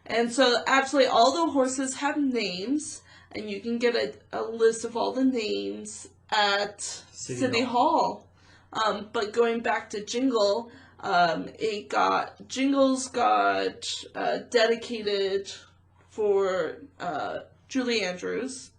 And so actually all the horses have names, and you can get a list of all the names at City Hall. But going back to Jingle, Jingle's got dedicated for Julie Andrews,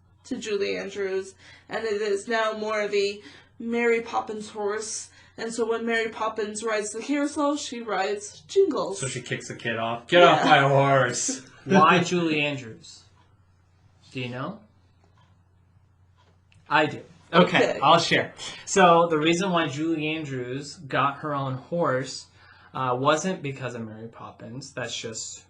and it is now more of a Mary Poppins horse. And so when Mary Poppins rides the carousel, she rides Jingles. So she kicks the kid off. Get off my horse! Why Julie Andrews? Do you know? I do. Okay, I'll share. So the reason why Julie Andrews got her own horse wasn't because of Mary Poppins. That's just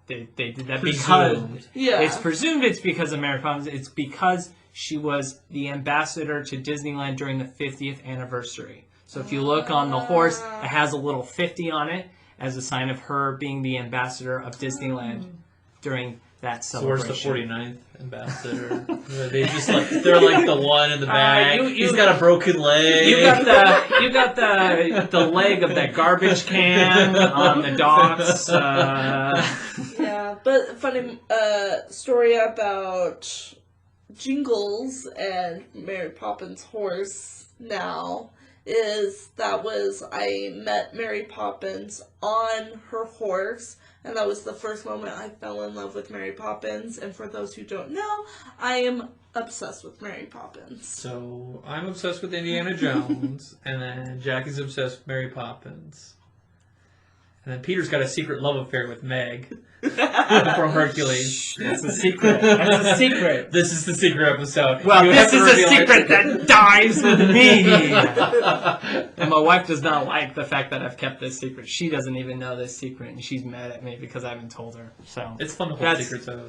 they did that because it's presumed it's because of Mary Poppins. It's because she was the ambassador to Disneyland during the 50th anniversary. So if you look on the horse, it has a little 50 on it as a sign of her being the ambassador of Disneyland during that celebration. So where's the 49th ambassador? They're like the one in the back. He's got a broken leg. You got the leg of that garbage can on the docks. Yeah, but funny story about Jingles and Mary Poppins' horse now is I met Mary Poppins on her horse, and that was the first moment I fell in love with Mary Poppins. And for those who don't know, I am obsessed with Mary Poppins. So I'm obsessed with Indiana Jones, and then Jackie's obsessed with Mary Poppins. And then Peter's got a secret love affair with Meg from Hercules. That's a secret. That's a secret. This is the secret episode. Well, this is a secret that dies with me. And my wife does not like the fact that I've kept this secret. She doesn't even know this secret, and she's mad at me because I haven't told her. So it's fun to hold secrets when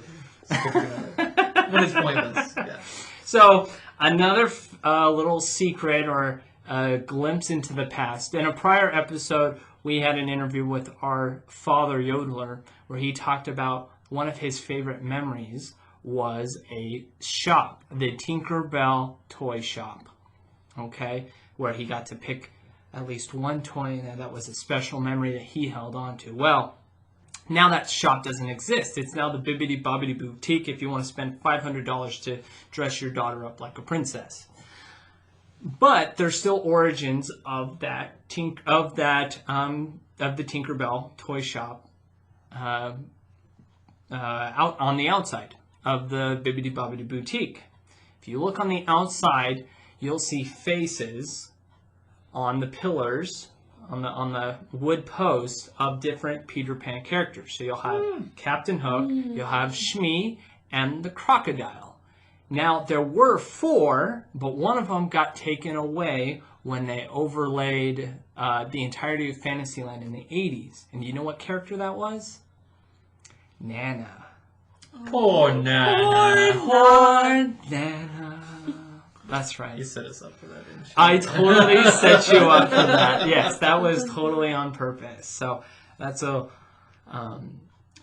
it's pointless. Yeah. So another little secret or a glimpse into the past. In a prior episode, we had an interview with our father, Yodeler, where he talked about one of his favorite memories was a shop, the Tinkerbell toy shop, okay, where he got to pick at least one toy, and that was a special memory that he held on to. Well, now that shop doesn't exist. It's now the Bibbidi Bobbidi Boutique if you want to spend $500 to dress your daughter up like a princess. But there's still origins of the Tinkerbell toy shop out on the outside of the Bibbidi Bobbidi Boutique. If you look on the outside, you'll see faces on the pillars, on the wood posts of different Peter Pan characters. So you'll have Captain Hook, you'll have Shmi, and the crocodile. Now, there were 4, but one of them got taken away when they overlaid the entirety of Fantasyland in the 80s. And do you know what character that was? Nana. Poor Nana. Poor Nana. That's right. You set us up for that, didn't you? I totally set you up for that. Yes, that was totally on purpose. So that's a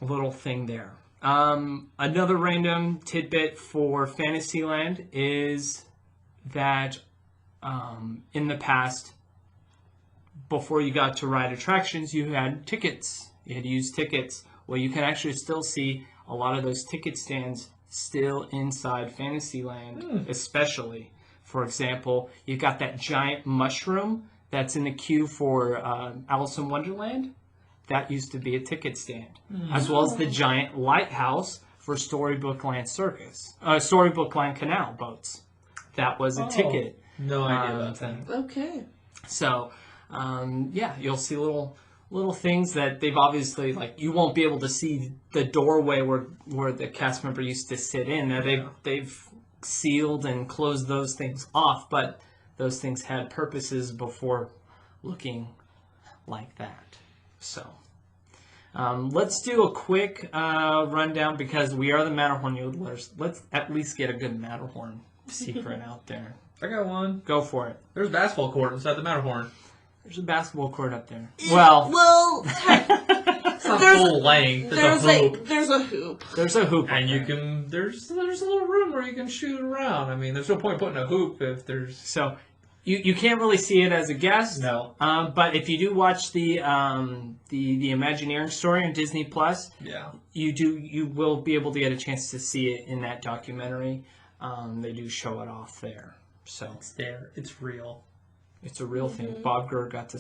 little thing there. Another random tidbit for Fantasyland is that in the past, before you got to ride attractions, you had tickets. You had to use tickets. Well, you can actually still see a lot of those ticket stands still inside Fantasyland, especially. For example, you got that giant mushroom that's in the queue for Alice in Wonderland. That used to be a ticket stand, as well as the giant lighthouse for Storybook Land Storybook Land Canal boats. That was a ticket. No idea about that. Okay. So, yeah, you'll see little things that they've obviously, like, you won't be able to see the doorway where the cast member used to sit in. Now they've sealed and closed those things off, but those things had purposes before looking like that. So, let's do a quick rundown because we are the Matterhorn Yodelers. Let's at least get a good Matterhorn secret out there. I got one. Go for it. There's a basketball court inside the Matterhorn. There's a basketball court up there. Well, It's not full length. There's a hoop. There's a hoop. There's a hoop. And up you there. can, there's a little room where you can shoot around. I mean, there's no point putting a hoop if there's... So, you can't really see it as a guest. No. But if you do watch the Imagineering story on Disney Plus, Yeah. you will be able to get a chance to see it in that documentary. They do show it off there. So It's there. It's real. it's a real thing. Bob Gurr got to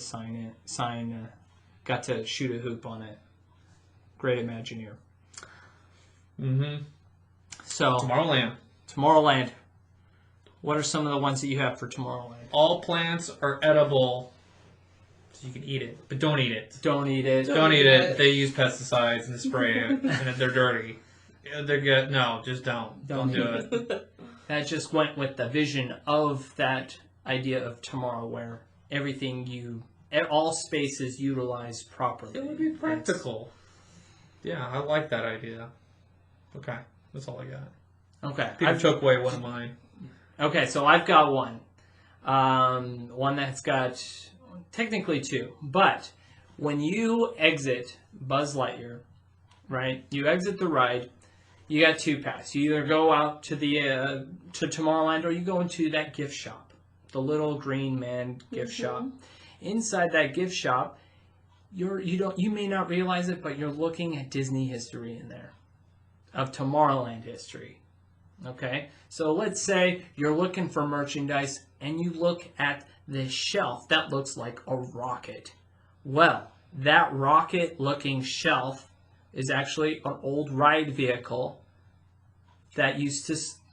got to shoot a hoop on it. Great Imagineer. Mm-hmm. So Tomorrowland. What are some of the ones that you have for Tomorrowland? All plants are edible, so you can eat it, but don't eat it. Don't eat it. Don't eat it. They use pesticides and spray it, and they're dirty. They're good. No, just don't. Don't do it. That just went with the vision of that idea of tomorrow, where all space is utilized properly. It would be practical. Yeah, I like that idea. Okay, that's all I got. Okay. Peter took away one of mine. Okay, so I've got one. One that's got technically 2. But when you exit Buzz Lightyear, right? You exit the ride. You got 2 paths. You either go out to the to Tomorrowland, or you go into that gift shop, the little green man gift shop. Inside that gift shop, you may not realize it, but you're looking at Disney history in there, of Tomorrowland history. Okay, so let's say you're looking for merchandise and you look at this shelf that looks like a rocket. Well, that rocket-looking shelf is actually an old ride vehicle that was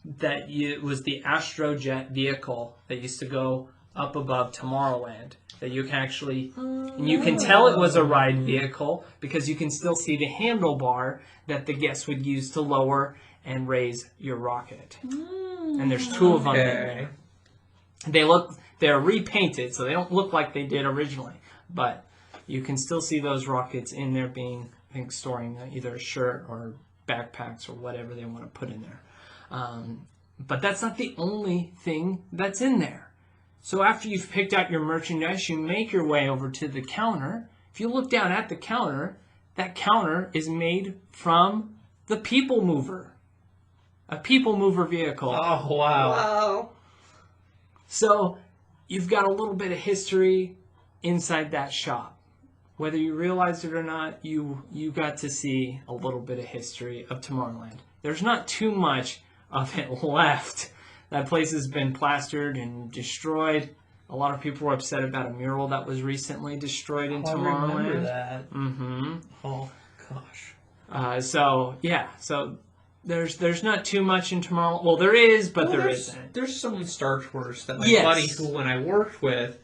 the Astrojet vehicle that used to go up above Tomorrowland. That you can actually, and you can tell it was a ride vehicle because you can still see the handlebar that the guests would use to lower and raise your rocket. And there's 2 of them in there. They're repainted, so they don't look like they did originally. But you can still see those rockets in there being, I think, storing either a shirt or backpacks or whatever they want to put in there. But that's not the only thing that's in there. So after you've picked out your merchandise, you make your way over to the counter. If you look down at the counter, that counter is made from the People Mover. A People Mover vehicle. Oh, wow. Wow. So you've got a little bit of history inside that shop. Whether you realize it or not, you got to see a little bit of history of Tomorrowland. There's not too much of it left. That place has been plastered and destroyed. A lot of people were upset about a mural that was recently destroyed in Tomorrowland. I remember that. Mm-hmm. Oh, gosh. So There's not too much in Tomorrowland. Well, there is, but there isn't. There's some Star Tours that my Yes. buddy, who when I worked with,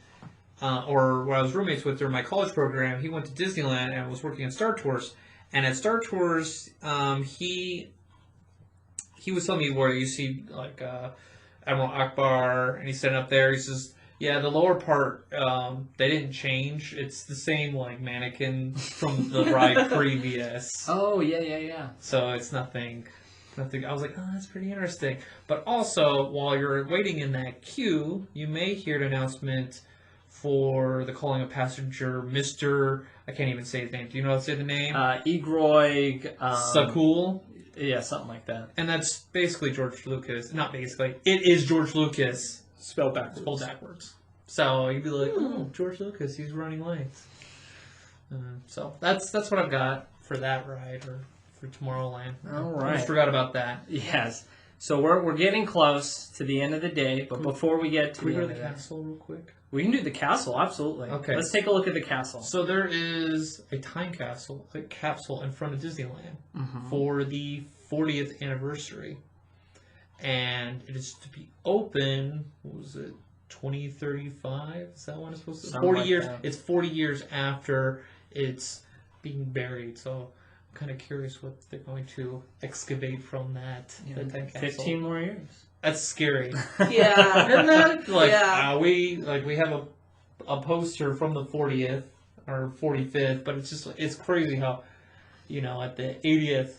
or when I was roommates with during my college program, he went to Disneyland and was working at Star Tours. And at Star Tours, he was telling me where you see like Admiral Akbar, and he's sitting up there. He says, "Yeah, the lower part they didn't change. It's the same like mannequin from the ride previous. Oh yeah. So it's nothing." I was like, oh, that's pretty interesting. But also, while you're waiting in that queue, you may hear an announcement for the calling of passenger, Mr. I can't even say his name. Do you know how to say the name? Egroig. Sakul. Yeah, something like that. And that's basically George Lucas. Not basically. It is George Lucas. Spelled backwards. Spelled backwards. So you'd be like, oh, George Lucas, he's running late. So that's what I've got for that ride, or for Tomorrowland. All I right. just forgot about that. Yes. So we're getting close to the end of the day, but before we get to Can we the go to end the of castle real quick? we can do the castle, absolutely. Okay. Let's take a look at the castle. So there is a time capsule in front of Disneyland for the 40th anniversary. And it is to be open, what was it, 2035? Is that when it's supposed to be? Something 40 like years. that. It's 40 years after it's being buried. So I'm kind of curious what they're going to excavate from that. The time capsule. 15 more years. That's scary. Yeah. Isn't that? Like, Yeah. we have a poster from the 40th or 45th, but it's crazy how, at the 80th,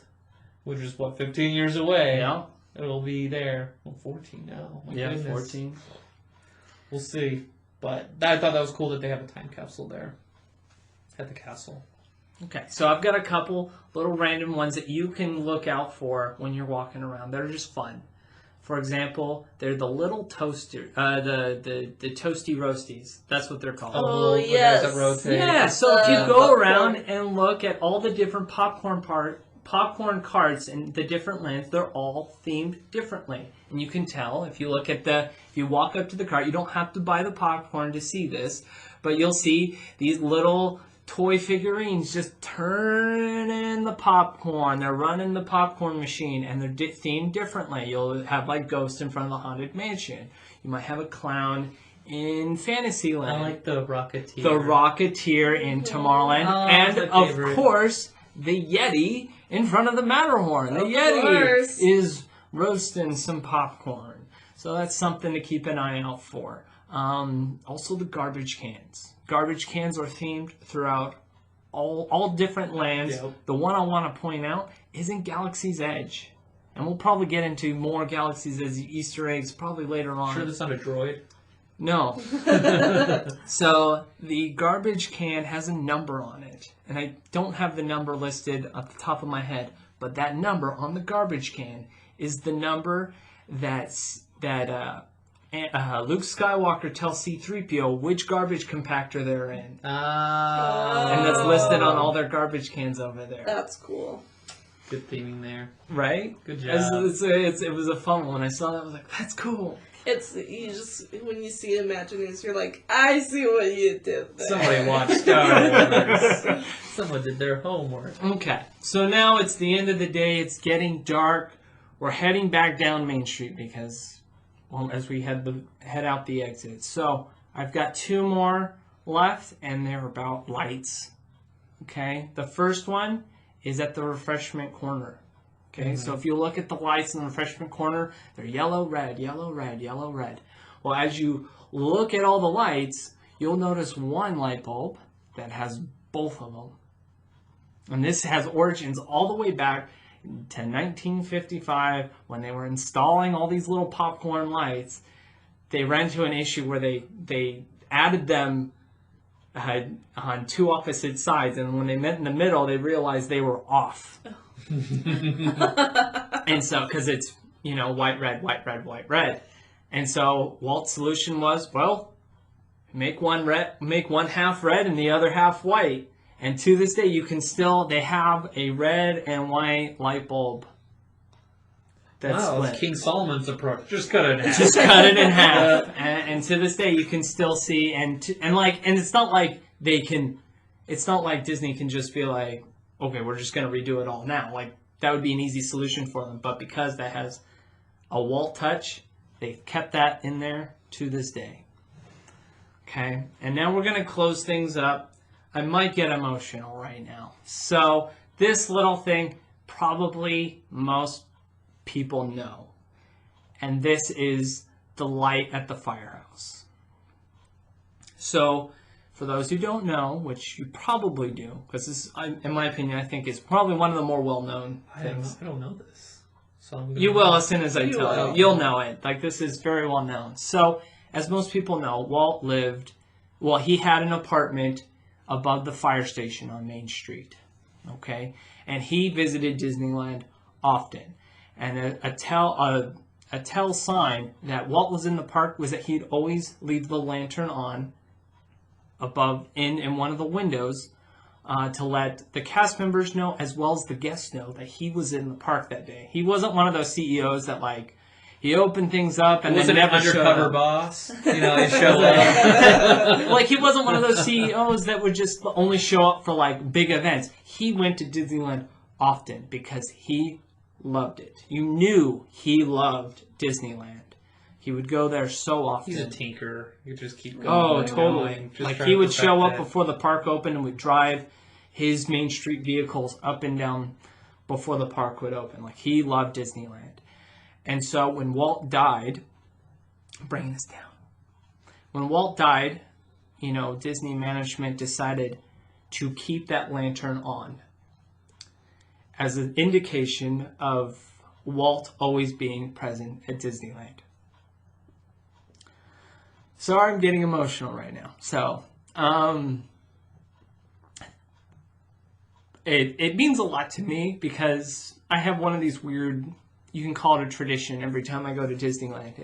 which is 15 years away, Yeah. it'll be there. Well, 14 now. My Yeah, goodness. 14. We'll see. But I thought that was cool that they have a time capsule there at the castle. Okay, so I've got a couple little random ones that you can look out for when you're walking around. They're just fun. For example, they're the little toaster, the toasty roasties. That's what they're called. Oh, the guys yes. that rotate. Yeah, so if you go popcorn. around and look at all the different popcorn carts in the different lands, they're all themed differently. And you can tell if you walk up to the cart, you don't have to buy the popcorn to see this, but you'll see these little toy figurines just turning the popcorn. They're running the popcorn machine, and they're themed differently. You'll have like Ghost in front of the Haunted Mansion. You might have a clown in Fantasyland. I like the Rocketeer. The Rocketeer in Tomorrowland. Oh, and, that's my of favorite. course, the Yeti in front of the Matterhorn. The Of Yeti course. is roasting some popcorn. So that's something to keep an eye out for. Also, the garbage cans. Garbage cans are themed throughout all different lands. Yep. The one I want to point out is in Galaxy's Edge. And we'll probably get into more Galaxy's Edge Easter eggs probably later on. Sure, that's not a droid. No. So the garbage can has a number on it. And I don't have the number listed at the top of my head, but that number on the garbage can is the number that Luke Skywalker tells C-3PO which garbage compactor they're in. And that's listed on all their garbage cans over there. That's cool. Good theming there. Right? Good job. It was a fun one. When I saw that, I was like, that's cool. It's you just when you see Imagineers, you're like, I see what you did there. Somebody watched Star Wars. Someone did their homework. Okay, so now it's the end of the day. It's getting dark. We're heading back down Main Street because, well, as we head out the exit. So I've got two more left, and they're about lights. Okay, the first one is at the refreshment corner. Okay, so if you look at the lights in the refreshment corner, they're yellow, red, yellow, red, yellow, red. Well, as you look at all the lights, you'll notice one light bulb that has both of them. And this has origins all the way back to 1955 when they were installing all these little popcorn lights. They ran into an issue where they added them on two opposite sides, and when they met in the middle, they realized they were off. And so, because it's, white, red, white, red, white, red. And so Walt's solution was, well, make one half red and the other half white. And to this day, they have a red and white light bulb. That's split. It's King Solomon's approach. Just cut it in half. Just cut it in half. And to this day, you can still see, and it's not like it's not like Disney can just be like, okay, we're just going to redo it all now. Like, that would be an easy solution for them. But because that has a Walt touch, they've kept that in there to this day. Okay, and now we're going to close things up. I might get emotional right now. So this little thing, probably most people know. And this is the light at the firehouse. So for those who don't know, which you probably do, because this, in my opinion, I think is probably one of the more well-known things. I don't know this. So You will as soon as I tell you. You'll know it. Like, this is very well known. So, as most people know, Walt he had an apartment above the fire station on Main Street. Okay? And he visited Disneyland often. And a tell sign that Walt was in the park was that he'd always leave the lantern on above in one of the windows to let the cast members know as well as the guests know that he was in the park that day. He wasn't one of those CEOs that he opened things up and then never showed up. Undercover boss. He shows up. He wasn't one of those CEOs that would just only show up for big events. He went to Disneyland often because he loved it. You knew he loved Disneyland. He would go there so often. He's a tinker. You just keep going. Oh, totally. He would show up before the park opened and would drive his Main Street vehicles up and down before the park would open. He loved Disneyland. And so when Walt died, bringing this down. When Walt died, Disney management decided to keep that lantern on as an indication of Walt always being present at Disneyland. Sorry, I'm getting emotional right now. So, it means a lot to me because I have one of these weird, you can call it a tradition every time I go to Disneyland.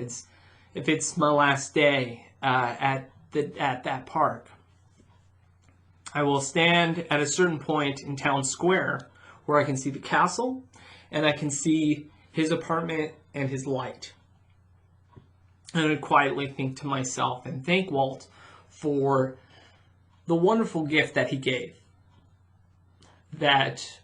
If it's my last day at that park, I will stand at a certain point in Town Square where I can see the castle and I can see his apartment and his light. And I would quietly think to myself and thank Walt for the wonderful gift that he gave. That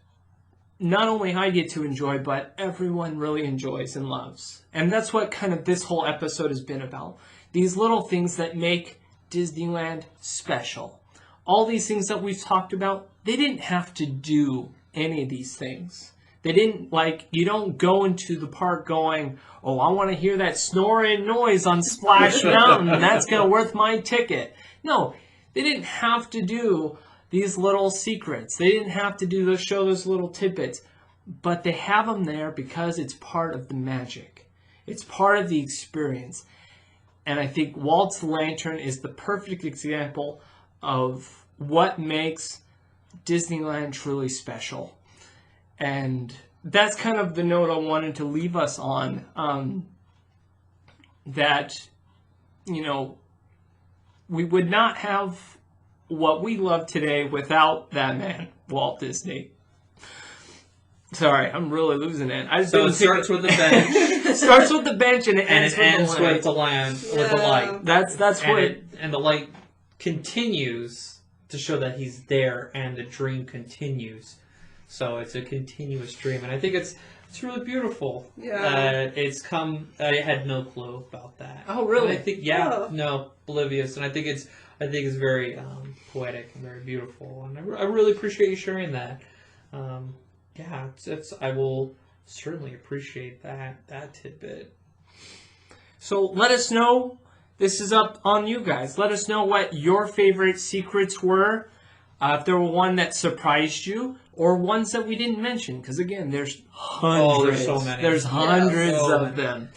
not only I get to enjoy, but everyone really enjoys and loves. And that's what kind of this whole episode has been about. These little things that make Disneyland special. All these things that we've talked about, they didn't have to do any of these things. They didn't, you don't go into the park going, oh, I want to hear that snoring noise on Splash Mountain. That's going to worth my ticket. No, they didn't have to do these little secrets. They didn't have to show those little tidbits. But they have them there because it's part of the magic. It's part of the experience. And I think Walt's Lantern is the perfect example of what makes Disneyland truly special. And that's kind of the note I wanted to leave us on. That, we would not have what we love today without that man, Walt Disney. Sorry, I'm really losing it. So it starts with the bench. It starts with the bench and it ends with the light. That's what. And the light continues to show that he's there, and the dream continues. So it's a continuous dream, and I think it's really beautiful. Yeah. I had no clue about that. Oh, really? And I think oblivious, and I think it's very poetic and very beautiful, and I really appreciate you sharing that. I will certainly appreciate that tidbit. So let us know. This is up on you guys. Let us know what your favorite secrets were. If there were one that surprised you, or ones that we didn't mention, because again, there's hundreds. Oh, there's so many. There's hundreds of them.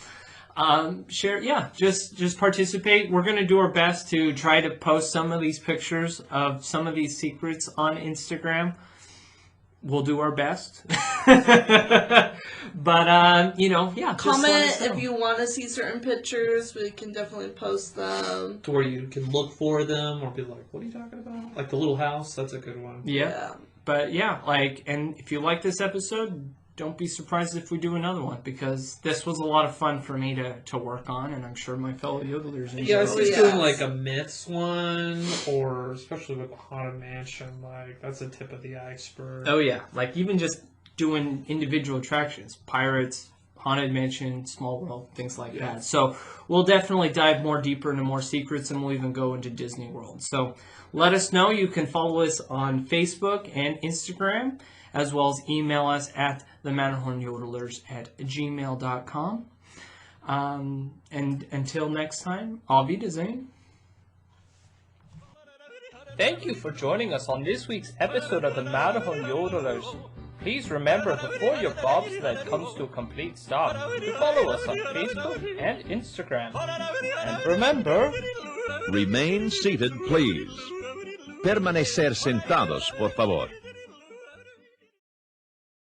Share, just participate. We're gonna do our best to try to post some of these pictures of some of these secrets on Instagram. We'll do our best. But comment if you want to see certain pictures. We can definitely post them to where you can look for them or be like, what are you talking about? Like the little house, that's a good one. Yeah. But and if you like this episode, don't be surprised if we do another one, because this was a lot of fun for me to work on, and I'm sure my fellow Yodelers enjoy. Yeah, I was doing like a myths one, or especially with the Haunted Mansion, that's the tip of the iceberg. Oh yeah, even just doing individual attractions, Pirates, Haunted Mansion, Small World, things like that. So we'll definitely dive more deeper into more secrets, and we'll even go into Disney World. So let us know. You can follow us on Facebook and Instagram, as well as email us at thematterhornyodelers@gmail.com. And until next time, auf Wiedersehen. Thank you for joining us on this week's episode of the Matterhorn Yodelers. Please remember, before your bobsled comes to a complete stop, to follow us on Facebook and Instagram. And remember... Remain seated, please. Permanecer sentados, por favor.